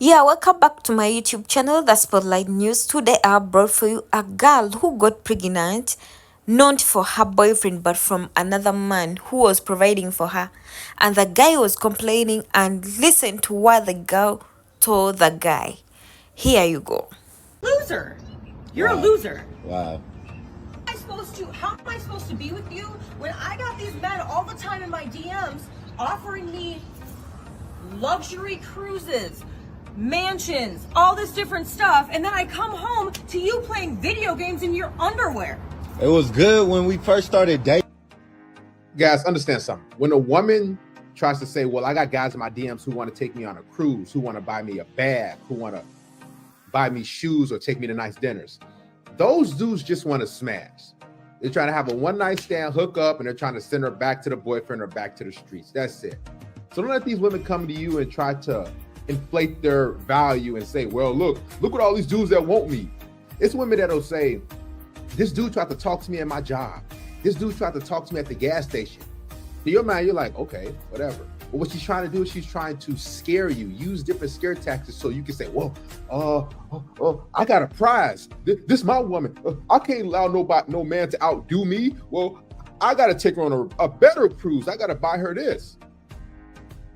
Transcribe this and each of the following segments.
Yeah, welcome back to my YouTube channel, The Spotlight News. Today I brought for you a girl who got pregnant, not for her boyfriend, but from another man who was providing for her. And the guy was complaining, and listen to what the girl told the guy. Here you go. Loser. You're a Wow. loser. Wow. How am I supposed to be with you when I got these men all the time in my DMs offering me luxury cruises, mansions, all this different stuff, and then I come home to you playing video games in your underwear. It was good when we first started dating. Guys, understand something. When a woman tries to say, well, I got guys in my DMs who want to take me on a cruise, who want to buy me a bag, who want to buy me shoes or take me to nice dinners, those dudes just want to smash. They're trying to have a one-night stand, hook up, and they're trying to send her back to the boyfriend or back to the streets. That's it. So don't let these women come to you and try to inflate their value and say, well, look at all these dudes that want me. It's women that'll say, this dude tried to talk to me at my job. This dude tried to talk to me at the gas station. In your mind, you're like, okay, whatever. But what she's trying to do is she's trying to scare you, use different scare tactics so you can say, well, I got a prize. This my woman. I can't allow no man to outdo me. Well, I got to take her on a better cruise. I got to buy her this.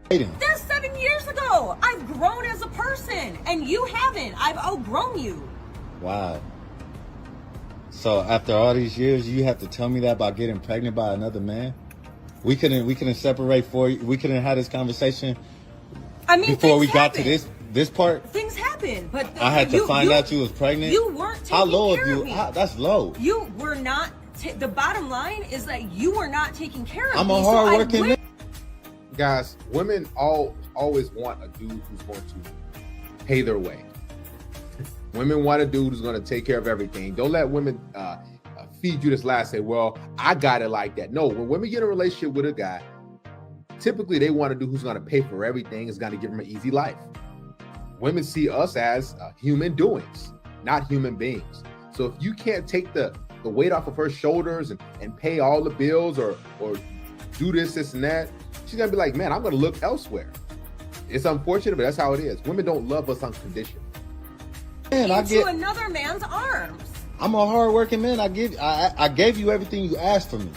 That's 7 years ago. I've grown as a person, and you haven't. I've outgrown you. Wow. So after all these years, you have to tell me that about getting pregnant by another man? We couldn't separate for you. We couldn't have this conversation before we got to this part. Things happen, but I had to find out you was pregnant. You weren't taking How low care of you? of me. That's low. You were not. The bottom line is that you were not taking care of I'm me. a hard-working man. Guys, women always want a dude who's going to pay their way. Women want a dude who's going to take care of everything. Don't let women feed you this lie. Say, well, I got it like that. No, when women get in a relationship with a guy, typically they want a dude who's going to pay for everything, is going to give them an easy life. Women see us as human doings, not human beings. So if you can't take the weight off of her shoulders and pay all the bills or do this and that, she's going to be like, man, I'm going to look elsewhere. It's unfortunate, but that's how it is. Women don't love us unconditionally. Man, into another man's arms. I'm a hard-working man. I gave you everything you asked for me.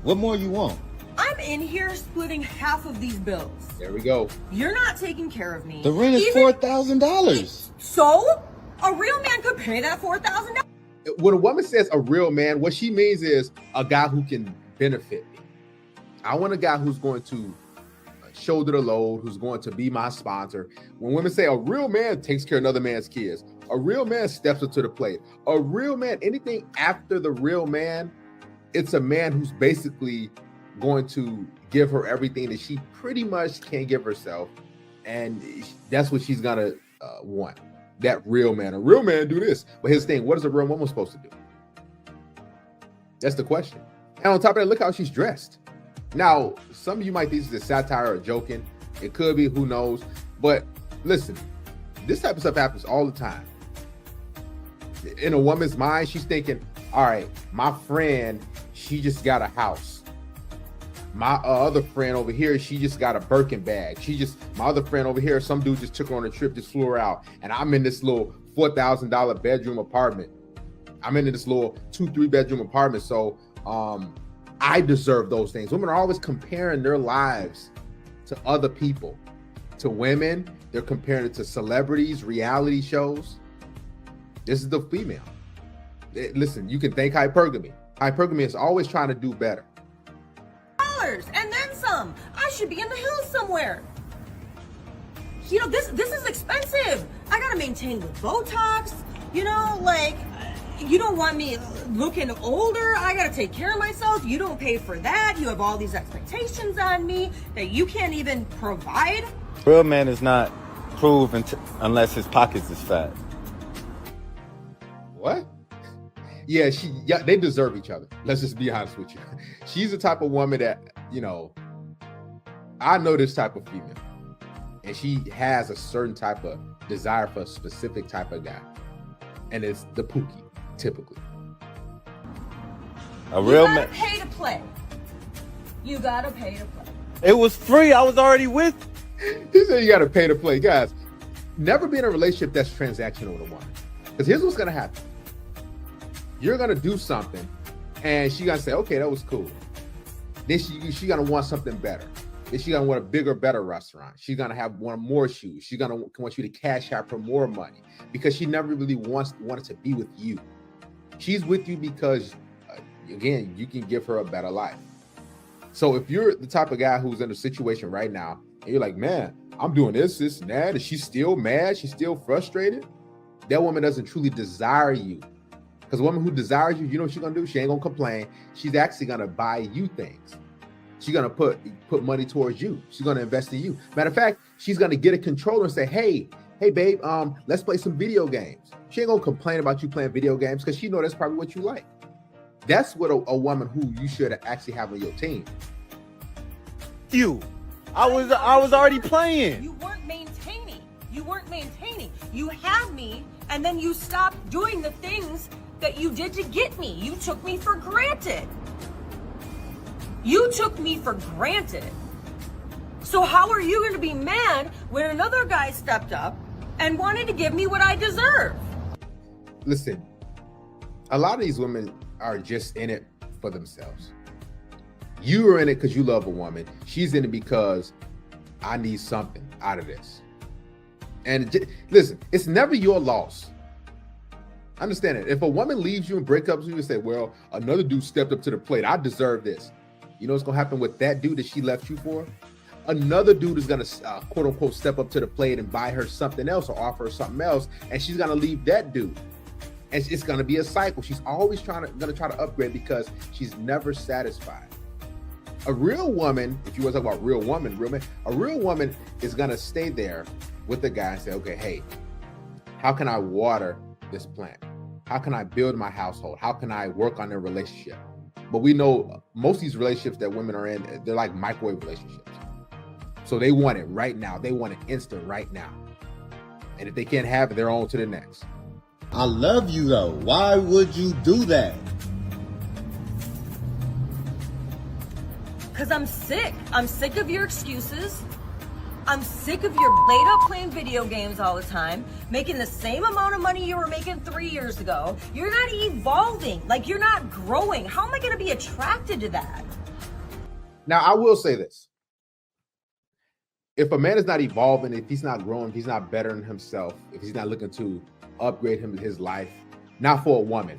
What more you want? I'm in here splitting half of these bills. There we go. You're not taking care of me. The rent is $4,000. So a real man could pay that $4,000. When a woman says a real man, what she means is a guy who can benefit me. I want a guy who's going to shoulder the load, who's going to be my sponsor. When women say a real man takes care of another man's kids, a real man steps up to the plate. A real man, anything after the real man, it's a man who's basically going to give her everything that she pretty much can't give herself. And that's what she's going to want. That real man. A real man do this. But here's the thing, what is a real woman supposed to do? That's the question. And on top of that, look how she's dressed. Now, some of you might think this is a satire or joking. It could be, who knows? But listen, this type of stuff happens all the time. In a woman's mind, she's thinking, all right, my friend, she just got a house. My other friend over here, she just got a Birkin bag. My other friend over here, some dude just took her on a trip, just flew her out. And I'm in this little $4,000 bedroom apartment. I'm in this little 2-3 bedroom apartment. So, I deserve those things. Women are always comparing their lives to other people. To women, they're comparing it to celebrities, reality shows. This is the female. Listen, you can thank hypergamy. Hypergamy is always trying to do better. And then some. I should be in the hills somewhere. You know, this is expensive. I gotta maintain with Botox. You know, like, you don't want me looking older. I gotta take care of myself. You don't pay for that. You have all these expectations on me that you can't even provide. Real man is not proven unless his pockets is fat. What? Yeah, they deserve each other. Let's just be honest with you. She's the type of woman that, I know this type of female. And she has a certain type of desire for a specific type of guy. And it's the Pookie, typically. A real man. You gotta pay to play. You gotta pay to play. It was free. I was already with. He said you gotta pay to play. Guys, Never be in a relationship that's transactional with a woman. Because here's what's gonna happen. You're gonna do something, and she's gonna say, okay, that was cool. Then she gonna want something better. Then she's gonna want a bigger, better restaurant. She's gonna want more shoes. She's gonna want you to cash out for more money because she never really wanted to be with you. She's with you because, again, you can give her a better life. So if you're the type of guy who's in a situation right now, and you're like, man, I'm doing this, and that, and she's still mad, she's still frustrated, that woman doesn't truly desire you. Because a woman who desires you, you know what she's gonna do? She ain't gonna complain. She's actually gonna buy you things. She's gonna put money towards you. She's gonna invest in you. Matter of fact, she's gonna get a controller and say, hey babe, let's play some video games. She ain't gonna complain about you playing video games because she know that's probably what you like. That's what a woman who you should actually have on your team. I was already playing. You weren't maintaining. You had me, and then you stopped doing the things that you did to get me. You took me for granted. So how are you going to be mad when another guy stepped up and wanted to give me what I deserve? Listen, a lot of these women are just in it for themselves. You are in it because you love a woman. She's in it because I need something out of this. And listen, it's never your loss. Understand it. If a woman leaves you and breaks up with you and say, well, another dude stepped up to the plate, I deserve this. You know what's going to happen with that dude that she left you for? Another dude is going to, quote unquote, step up to the plate and buy her something else or offer her something else. And she's going to leave that dude. And it's going to be a cycle. She's always going to try to upgrade because she's never satisfied. A real woman, if you want to talk about real woman, a real woman is going to stay there with the guy and say, okay, hey, how can I water this plant? How can I build my household? How can I work on their relationship? But we know most of these relationships that women are in, they're like microwave relationships. So they want it right now. They want it instant right now. And if they can't have it, they're on to the next. I love you though. Why would you do that? Because I'm sick. I'm sick of your excuses. I'm sick of your laid up playing video games all the time, making the same amount of money you were making 3 years ago. You're not evolving. Like, you're not growing. How am I going to be attracted to that? Now, I will say this. If a man is not evolving, if he's not growing, if he's not bettering himself, if he's not looking to upgrade his life, not for a woman,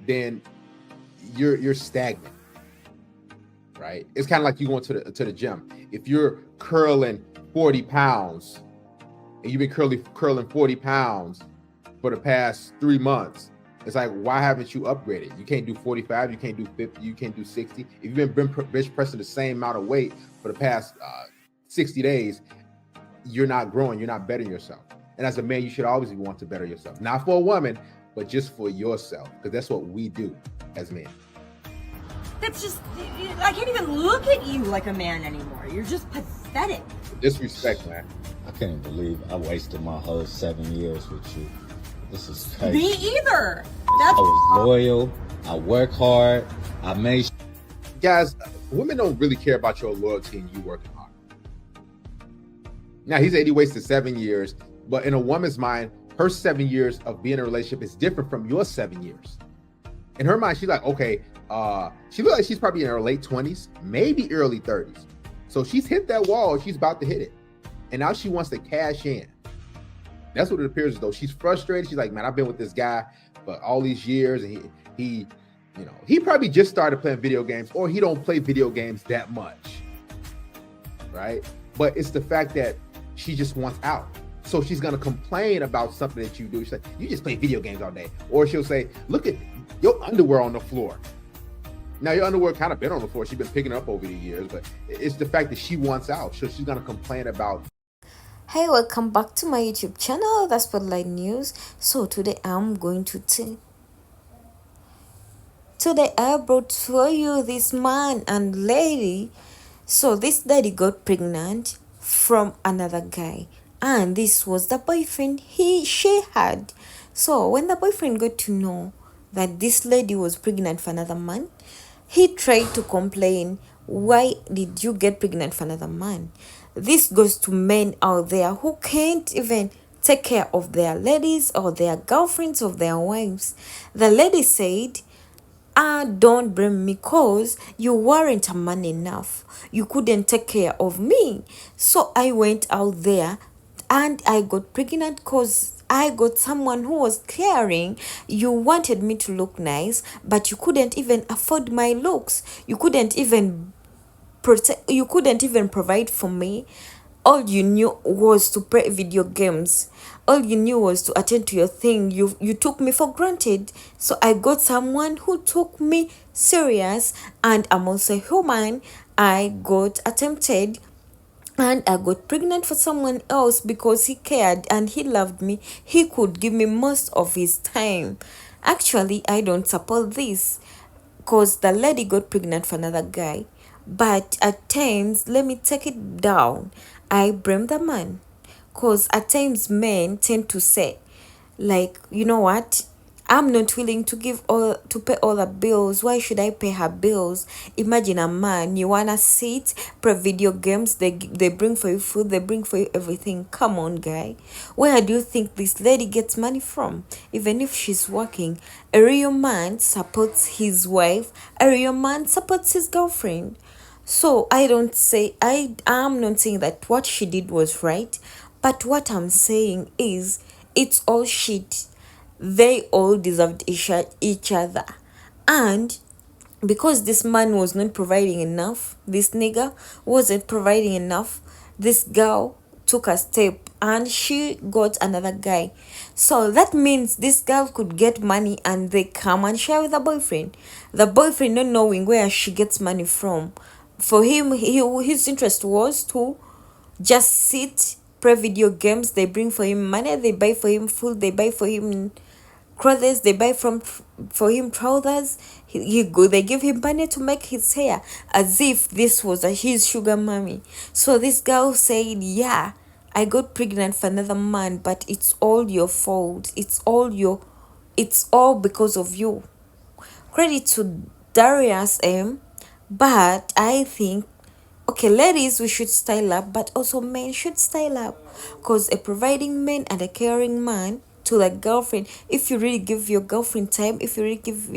then you're stagnant, right? It's kind of like you going to the gym. If you're curling 40 pounds and you've been curling 40 pounds for the past 3 months, it's like, why haven't you upgraded? You can't do 45, you can't do 50, you can't do 60. If you've been bench pressing the same amount of weight for the past 60 days, you're not growing, you're not bettering yourself. And as a man, you should always want to better yourself. Not for a woman, but just for yourself, because that's what we do as men. That's just, I can't even look at you like a man anymore. You're just pathetic. Disrespect, man. I can't believe I wasted my whole 7 years with you. This is crazy. Me either. I was loyal. I work hard. I made. Guys, women don't really care about your loyalty and you working hard. Now, he said he wasted 7 years, but in a woman's mind, her 7 years of being in a relationship is different from your 7 years. In her mind, she's like, okay, she looks like she's probably in her late 20s, maybe early 30s. So she's hit that wall. She's about to hit it. And now she wants to cash in. That's what it appears as though. She's frustrated. She's like, man, I've been with this guy for all these years. And he probably just started playing video games, or he don't play video games that much. Right? But it's the fact that she just wants out. So she's going to complain about something that you do. She's like, you just play video games all day. Or she'll say, look at your underwear on the floor. Now, your underwear kind of been on the floor. She's been picking it up over the years, but it's the fact that she wants out. So she's going to complain about. Hey, welcome back to my YouTube channel, The Spotlight News. So today I'm going to today I brought for you this man and lady. So this lady got pregnant from another guy, and this was the boyfriend she had. So when the boyfriend got to know that this lady was pregnant for another man, he tried to complain, why did you get pregnant for another man? This goes to men out there who can't even take care of their ladies or their girlfriends or their wives. The lady said, don't blame me cause you weren't a man enough. You couldn't take care of me. So I went out there and I got pregnant cause I got someone who was caring. You wanted me to look nice, but you couldn't even afford my looks. You couldn't even provide for me. All you knew was to play video games. All you knew was to attend to your thing. You took me for granted. So I got someone who took me serious, and I'm also human. I got attempted and I got pregnant for someone else because he cared and he loved me. He could give me most of his time. Actually, I don't support this because the lady got pregnant for another guy. But at times, let me take it down. I blame the man because at times men tend to say, like, you know what? I'm not willing to pay all the bills. Why should I pay her bills? Imagine a man, you wanna sit, play video games, they bring for you food, they bring for you everything. Come on, guy. Where do you think this lady gets money from? Even if she's working, a real man supports his wife, a real man supports his girlfriend. So I'm not saying that what she did was right, but what I'm saying is it's all shit. They all deserved each other. And because this man was not providing enough, this nigga wasn't providing enough, this girl took a step and she got another guy. So that means this girl could get money and they come and share with the boyfriend. The boyfriend not knowing where she gets money from. For him, his interest was to just sit, play video games. They bring for him money, they buy for him food, they buy for him clothes, they buy for him trousers. They give him money to make his hair, as if this was his sugar mommy. So this girl said, yeah, I got pregnant for another man, but it's all your fault. It's all because of you. Credit to Darius M. But I think, okay, ladies, we should style up, but also men should style up. Because a providing man and a caring man to the girlfriend, if you really give your girlfriend time, if you really give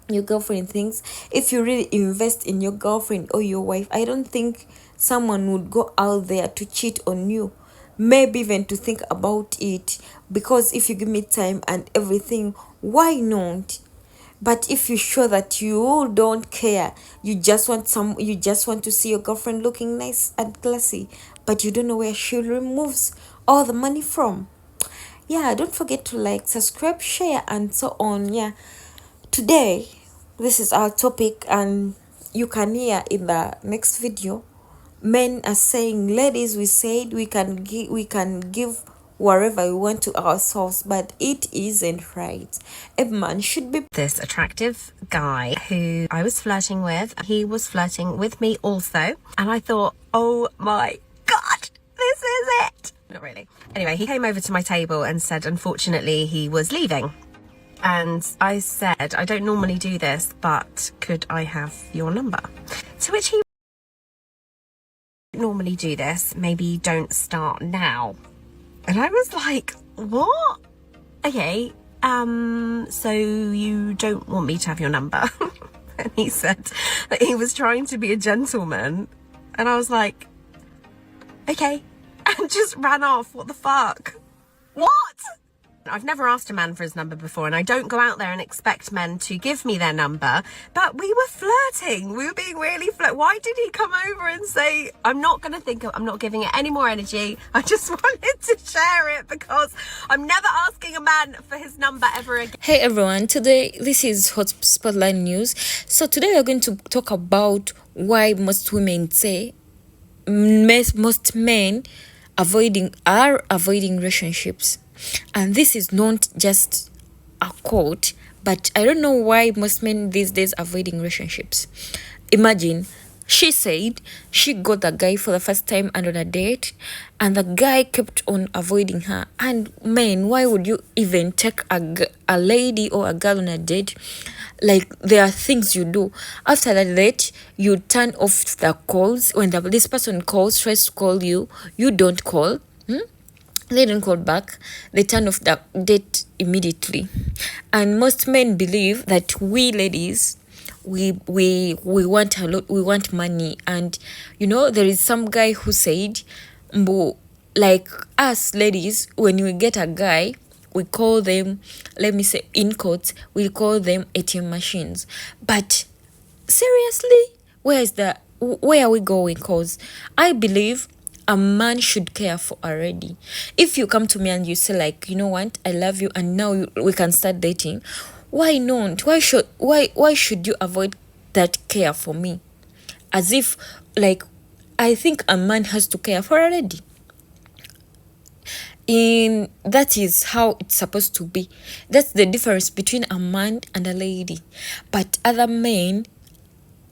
your girlfriend things, if you really invest in your girlfriend or your wife, I don't think someone would go out there to cheat on you. Maybe even to think about it. Because if you give me time and everything, why not? But if you show that you don't care, you just want to see your girlfriend looking nice and classy, but you don't know where she removes all the money from. Yeah, don't forget to like, subscribe, share, and so on. Yeah, today this is our topic, and you can hear in the next video. Men are saying, ladies, we said we can give whatever we want to ourselves, but it isn't right. A man should be this attractive guy who I was flirting with. He was flirting with me also, and I thought, oh my god, this is it. Not really. Anyway, he came over to my table and said unfortunately he was leaving, and I said, I don't normally do this, but could I have your number? To which he, normally do this, maybe don't start now. And I was like, what? Okay, so you don't want me to have your number? And he said that he was trying to be a gentleman, and I was like, okay, and just ran off. What the fuck? What? I've never asked a man for his number before, and I don't go out there and expect men to give me their number, but we were flirting. We were being really Why did he come over and say, I'm not giving it any more energy. I just wanted to share it because I'm never asking a man for his number ever again. Hey everyone, today this is Hot Spotlight News. So today we're going to talk about why most women say most men are avoiding relationships. And this is not just a quote, but I don't know why most men these days are avoiding relationships. Imagine, she said she got the guy for the first time and on a date, and the guy kept on avoiding her. And men, why would you even take a lady or a girl on a date? Like, there are things you do after that date. You turn off the calls. When this person tries to call you, you don't call. They don't call back. They turn off the date immediately. And most men believe that we ladies, we want a lot, we want money. And you know, there is some guy who said, Mbo, like us ladies, when we get a guy, we call them, let me say in quotes, we call them ATM machines. But seriously, where are we going? Cause I believe a man should care for already. If you come to me and you say like, you know what, I love you, and now we can start dating, why not? Why should you avoid that care for me? As if like, I think a man has to care for already. In that is how it's supposed to be. That's the difference between a man and a lady. But other men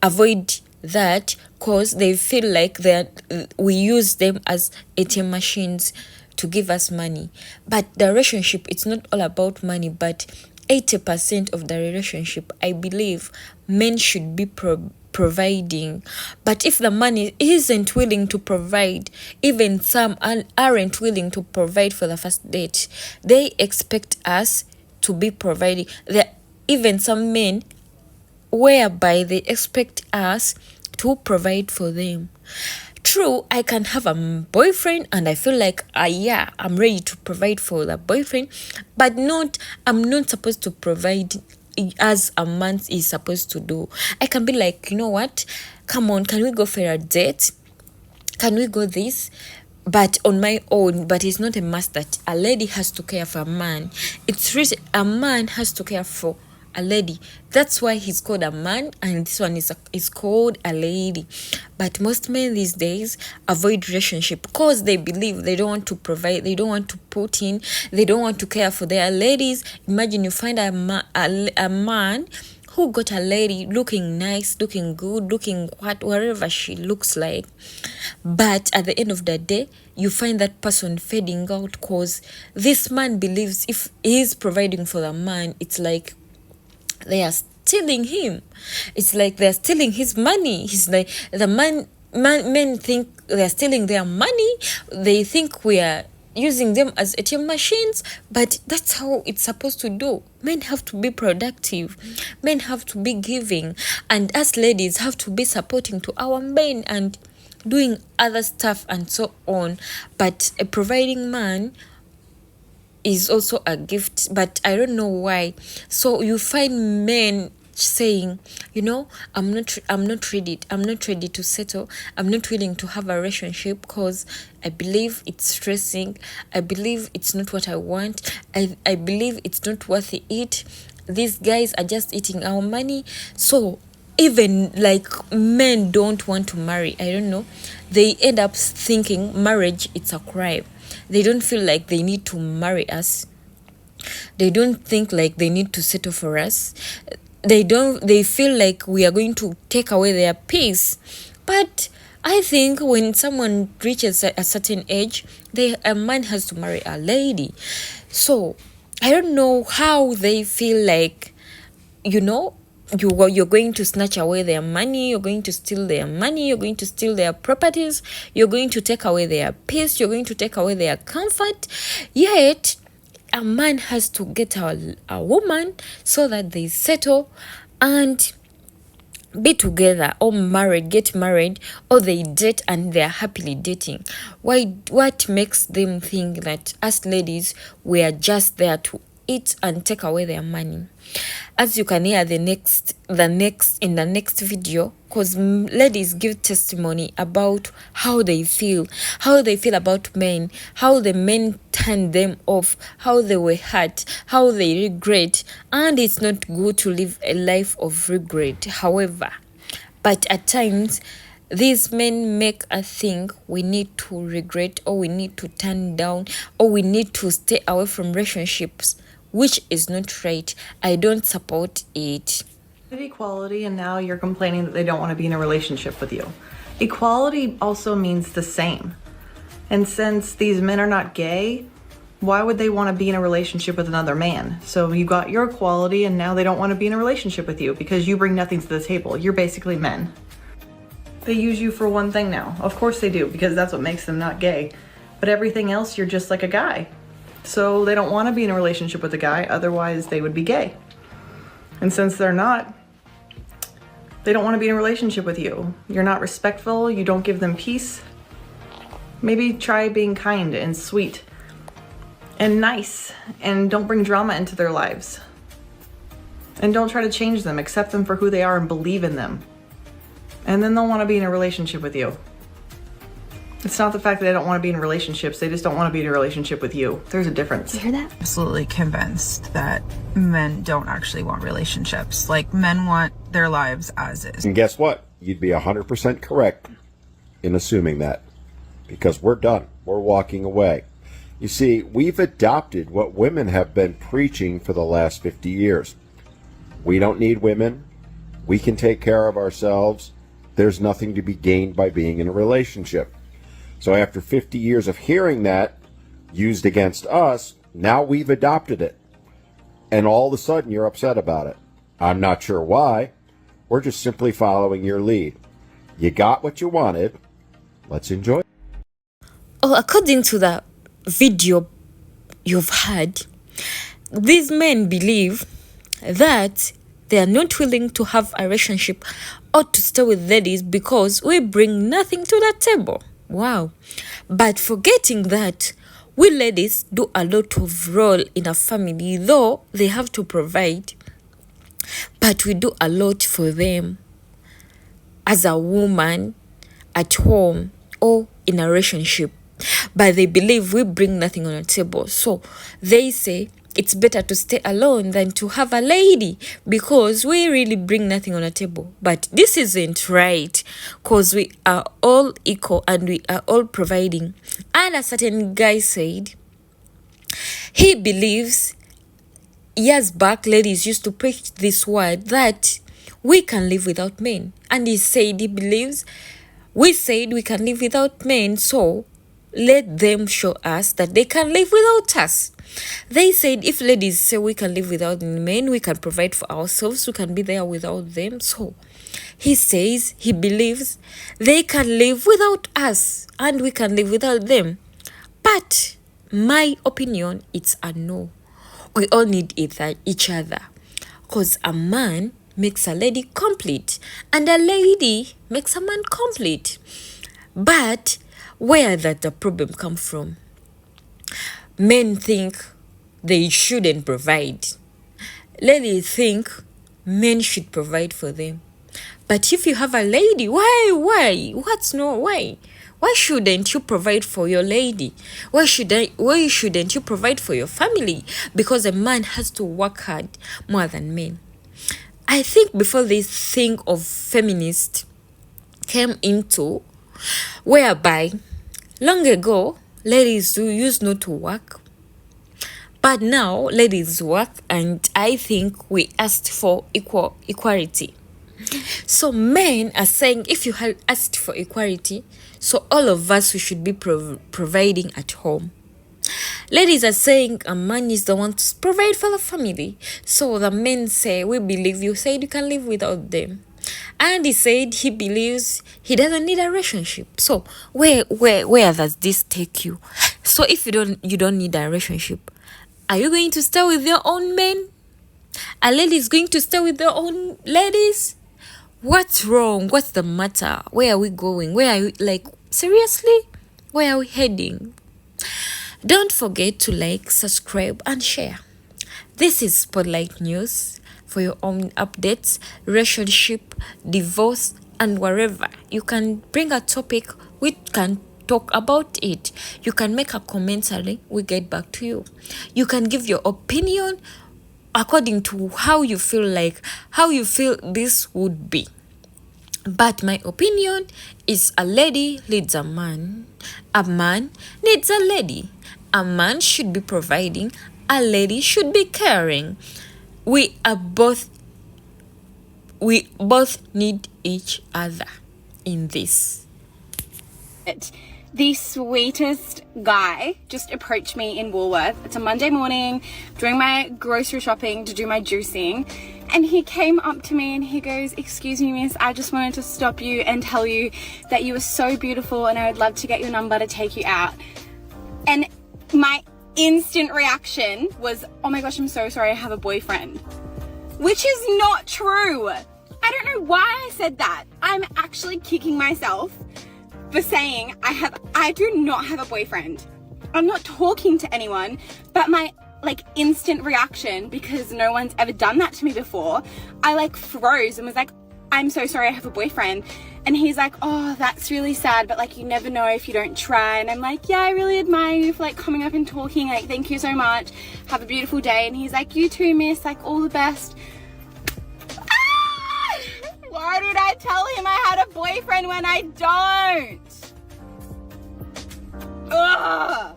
avoid that because they feel like that we use them as ATM machines to give us money. But the relationship, it's not all about money, but 80% of the relationship, I believe men should be providing. But if the man isn't willing to provide, even some aren't willing to provide for the first date, they expect us to be providing. Even some men whereby they expect us to provide for them. True, I can have a boyfriend and I feel like, yeah, I'm ready to provide for the boyfriend, but I'm not supposed to provide as a man is supposed to do. I can be like, you know what? Come on, can we go for a date? Can we go this? But on my own. But it's not a must that a lady has to care for a man. It's really a man has to care for a lady. That's why he's called a man, and this one is called a lady. But most men these days avoid relationship because they believe they don't want to provide, they don't want to put in, they don't want to care for their ladies. Imagine you find a man who got a lady looking nice, looking good, looking whatever she looks like. But at the end of the day, you find that person fading out because this man believes if he's providing for the man, it's like they are stealing him. It's like they're stealing his money. He's like the men think they're stealing their money. They think we are using them as ATM machines, but that's how it's supposed to do. Men have to be productive. Men have to be giving, and us ladies have to be supporting to our men and doing other stuff and so on. But a providing man is also a gift, but I don't know why. So you find men saying, you know, I'm not ready to settle, I'm not willing to have a relationship because I believe it's stressing, I believe it's not what I want, I believe it's not worth it, these guys are just eating our money. So even like men don't want to marry, I don't know, they end up thinking marriage it's a crime. They don't feel like they need to marry us. They don't think like they need to settle for us. They feel like we are going to take away their peace. But I think when someone reaches a certain age, a man has to marry a lady. So I don't know how they feel like, you know, you're going to snatch away their money, you're going to steal their money, you're going to steal their properties, you're going to take away their peace, you're going to take away their comfort. Yet a man has to get a woman so that they settle and be together, or get married, or they date and they're happily dating. What makes them think that us ladies, we are just there to eat and take away their money? As you can hear in the next video, because ladies give testimony about how they feel about men, how the men turned them off, how they were hurt, how they regret, and it's not good to live a life of regret. However, but at times these men make us think we need to regret, or we need to turn down, or we need to stay away from relationships, which is not right. I don't support it. Equality, and now you're complaining that they don't want to be in a relationship with you. Equality also means the same. And since these men are not gay, why would they want to be in a relationship with another man? So you got your equality, and now they don't want to be in a relationship with you because you bring nothing to the table. You're basically men. They use you for one thing now. Of course they do, because that's what makes them not gay. but everything else you're just like a guy. So they don't want to be in a relationship with a guy, otherwise they would be gay. And since they're not, they don't want to be in a relationship with you. You're not respectful, you don't give them peace. Maybe try being kind and sweet and nice, and don't bring drama into their lives. And don't try to change them, accept them for who they are and believe in them. And then they'll want to be in a relationship with you. It's not the fact that they don't want to be in relationships, they just don't want to be in a relationship with you. There's a difference. You hear that? Absolutely convinced that men don't actually want relationships. Like, men want their lives as is. And guess what? You'd be 100% correct in assuming that. Because we're done. We're walking away. You see, we've adopted what women have been preaching for the last 50 years. We don't need women. We can take care of ourselves. There's nothing to be gained by being in a relationship. So after 50 years of hearing that used against us, now we've adopted it. And all of a sudden you're upset about it. I'm not sure why. We're just simply following your lead. You got what you wanted. Let's enjoy it. Oh, according to the video you've had, these men believe that they are not willing to have a relationship or to stay with ladies because we bring nothing to the table. Wow. But forgetting that we ladies do a lot of role in a family, though they have to provide, but we do a lot for them as a woman at home or in a relationship. But they believe we bring nothing on the table. So they say it's better to stay alone than to have a lady because we really bring nothing on the table. But this isn't right, because we are all equal and we are all providing. And a certain guy said he believes years back ladies used to preach this word that we can live without men. And he said he believes we said we can live without men, so let them show us that they can live without us. They said if ladies say we can live without men, we can provide for ourselves, we can be there without them. So he says he believes they can live without us and we can live without them. But my opinion, it's a no. We all need each other, because a man makes a lady complete and a lady makes a man complete. But where does the problem come from? Men think they shouldn't provide. Ladies think men should provide for them. But if you have a lady, why? Why shouldn't you provide for your lady? Why shouldn't you provide for your family? Because a man has to work hard more than men. I think before this thing of feminist came into, whereby long ago ladies used not to work, but now ladies work, and I think we asked for equality. So men are saying if you had asked for equality, so all of us we should be providing at home. Ladies are saying a man is the one to provide for the family. So the men say, we believe you said you can live without them. And he said he believes he doesn't need a relationship. So where does this take you? So if you don't need a relationship, are you going to stay with your own men? A lady is going to stay with their own ladies? What's wrong? What's the matter? Where are we going? Where are we, seriously? Where are we heading? Don't forget to like, subscribe, and share. This is Spotlight News. For your own updates, relationship, divorce, and wherever. You can bring a topic, we can talk about it. You can make a commentary, we get back to you. You can give your opinion according to how you feel this would be. But my opinion is a lady needs a man needs a lady. A man should be providing, a lady should be caring. We both need each other in this. The sweetest guy just approached me in Woolworth. It's a Monday morning, doing my grocery shopping to do my juicing, and he came up to me and he goes, "Excuse me, miss, I just wanted to stop you and tell you that you are so beautiful and I would love to get your number to take you out." And my instant reaction was, oh my gosh, I'm so sorry, I have a boyfriend. Which is not true. I don't know why I said that. I'm actually kicking myself for saying I do not have a boyfriend. I'm not talking to anyone, but my instant reaction, because no one's ever done that to me before, I froze and was like, I'm so sorry, I have a boyfriend. And he's like, oh, that's really sad, but you never know if you don't try. And I'm like, yeah, I really admire you for coming up and talking, thank you so much, have a beautiful day. And he's like, you too, miss, all the best. Why did I tell him I had a boyfriend when I don't? Ugh.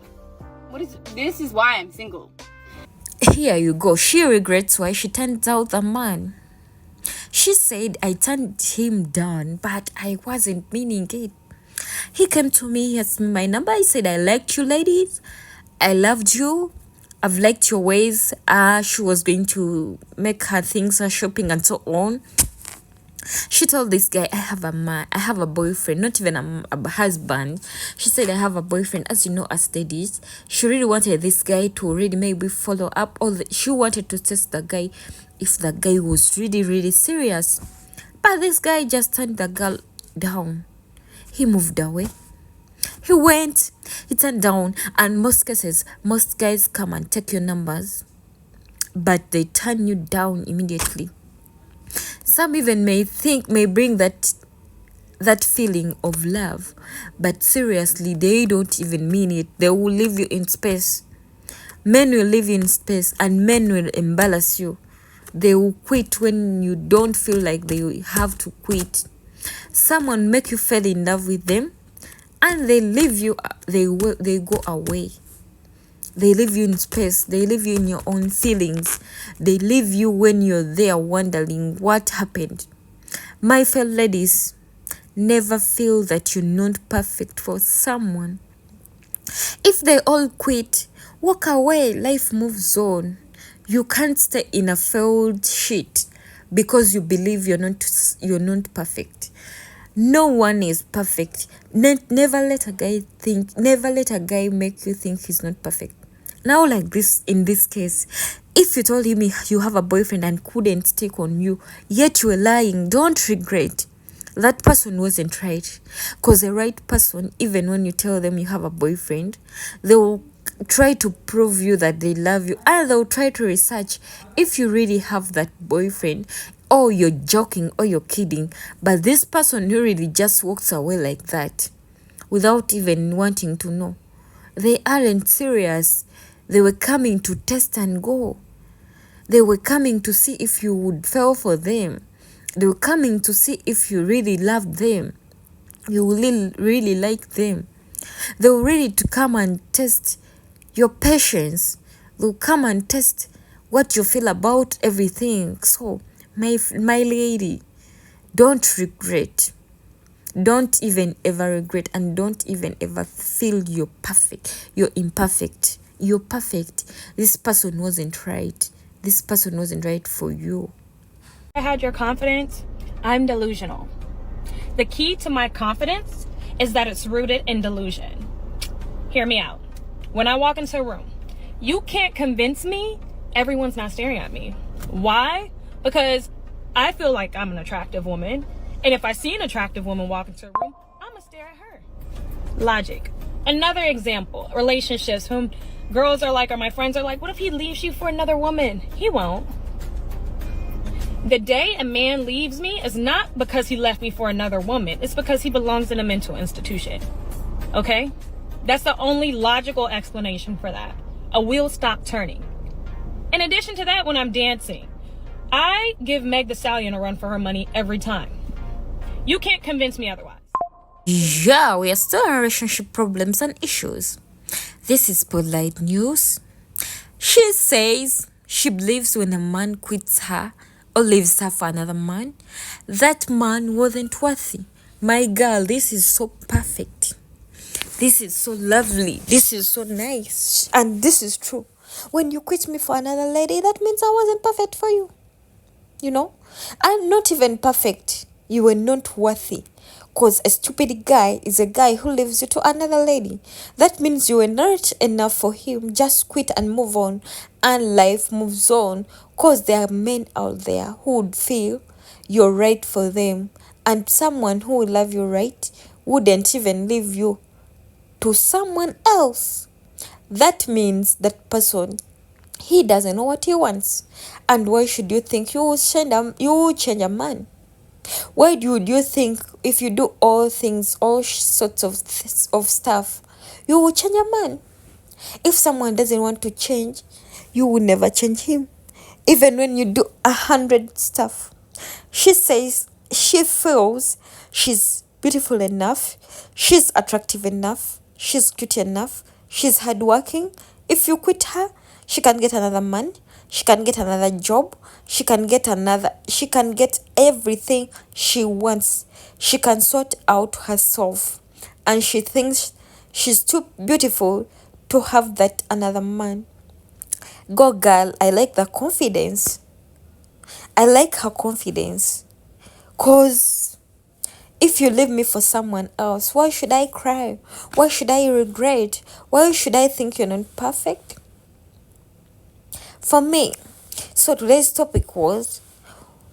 This is why I'm single. Here you go. She regrets why she turned out the man. She said, I turned him down, but I wasn't meaning it. He came to me, he asked me my number. I said, I liked you ladies. I loved you. I've liked your ways. She was going to make her things, her shopping and so on. She told this guy, I have a boyfriend, not even a husband. She said, I have a boyfriend. As you know, as ladies, she really wanted this guy to really maybe follow up. She wanted to test the guy if the guy was really, really serious. But this guy just turned the girl down. He moved away. He went, he turned down. And most cases, most guys come and take your numbers, but they turn you down immediately. Some even may bring that feeling of love, but seriously, they don't even mean it. They will leave you in space. Men will leave you in space, and men will embarrass you. They will quit when you don't feel like they have to quit. Someone make you fall in love with them, and they leave you. They go away. They leave you in space. They leave you in your own feelings. They leave you when you're there wondering what happened. My fellow ladies, never feel that you're not perfect for someone. If they all quit, walk away. Life moves on. You can't stay in a failed shit because you believe you're not perfect. No one is perfect. Never let a guy make you think he's not perfect. Now, like this, in this case, if you told him you have a boyfriend and couldn't take on you, yet you were lying, don't regret. That person wasn't right. Because the right person, even when you tell them you have a boyfriend, they will try to prove you that they love you, and they'll try to research if you really have that boyfriend, or you're joking, or you're kidding. But this person who really just walks away like that without even wanting to know, they aren't serious. They were coming to test and go. They were coming to see if you would fall for them. They were coming to see if you really loved them, you really like them. They were ready to come and test your patience. They'll come and test what you feel about everything. So, my lady, don't regret. Don't even ever regret, and don't even ever feel you're perfect. You're imperfect. You're perfect. This person wasn't right. This person wasn't right for you. I had your confidence. I'm delusional. The key to my confidence is that it's rooted in delusion. Hear me out. When I walk into a room, you can't convince me everyone's not staring at me. Why? Because I feel like I'm an attractive woman. And if I see an attractive woman walk into a room, I'm going to stare at her. Logic. Another example, relationships. Whom girls are like, or my friends are like, what if he leaves you for another woman? He won't. The day a man leaves me is not because he left me for another woman. It's because he belongs in a mental institution. Okay? That's the only logical explanation for that. A wheel stopped turning. In addition to that, when I'm dancing, I give Meg Thee Stallion a run for her money every time. You can't convince me otherwise. Yeah, we are still in relationship problems and issues. This is Spotlight News. She says she believes when a man quits her or leaves her for another man, that man wasn't worthy. My girl, this is so perfect. This is so lovely. This is so nice. And this is true. When you quit me for another lady, that means I wasn't perfect for you. You know? I'm not even perfect. You were not worthy. Because a stupid guy is a guy who leaves you to another lady. That means you were not enough for him. Just quit and move on. And life moves on. Because there are men out there who would feel you're right for them. And someone who would love you right wouldn't even leave you to someone else. That means that person, he doesn't know what he wants. And why should you think you will change a man? Why would you think if you do all things, all sorts of stuff, you will change a man? If someone doesn't want to change, you will never change him. Even when you do 100 stuff. She says she feels she's beautiful enough, she's attractive enough, she's cute enough, she's hardworking. If you quit her, she can get another man, she can get another job, she can get everything she wants. She can sort out herself. And she thinks she's too beautiful to have that another man. Go girl, I like the confidence. I like her confidence. Cause if you leave me for someone else, why should I cry? Why should I regret? Why should I think you're not perfect? For me, so today's topic was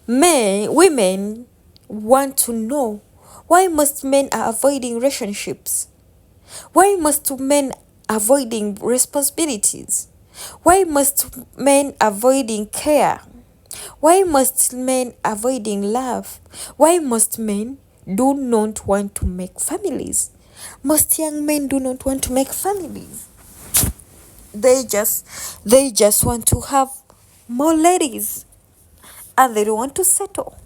women want to know why most men are avoiding relationships. Why must men avoiding responsibilities? Why must men avoiding care? Why must men avoiding love? Why must men do not want to make families? Most young men do not want to make families. They just want to have more ladies and they don't want to settle.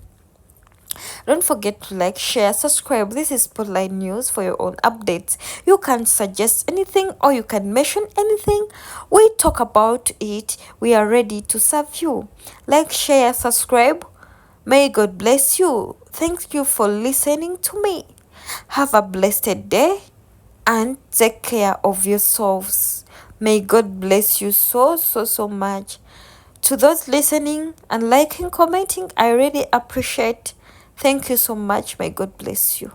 Don't forget to like, share, subscribe. This is Spotlight News for your own updates. You can suggest anything or you can mention anything. We talk about it. We are ready to serve you. Like, share, subscribe. May God bless you. Thank you for listening to me. Have a blessed day and take care of yourselves. May God bless you so much. To those listening and liking, commenting, I really appreciate. Thank you so much. May God bless you.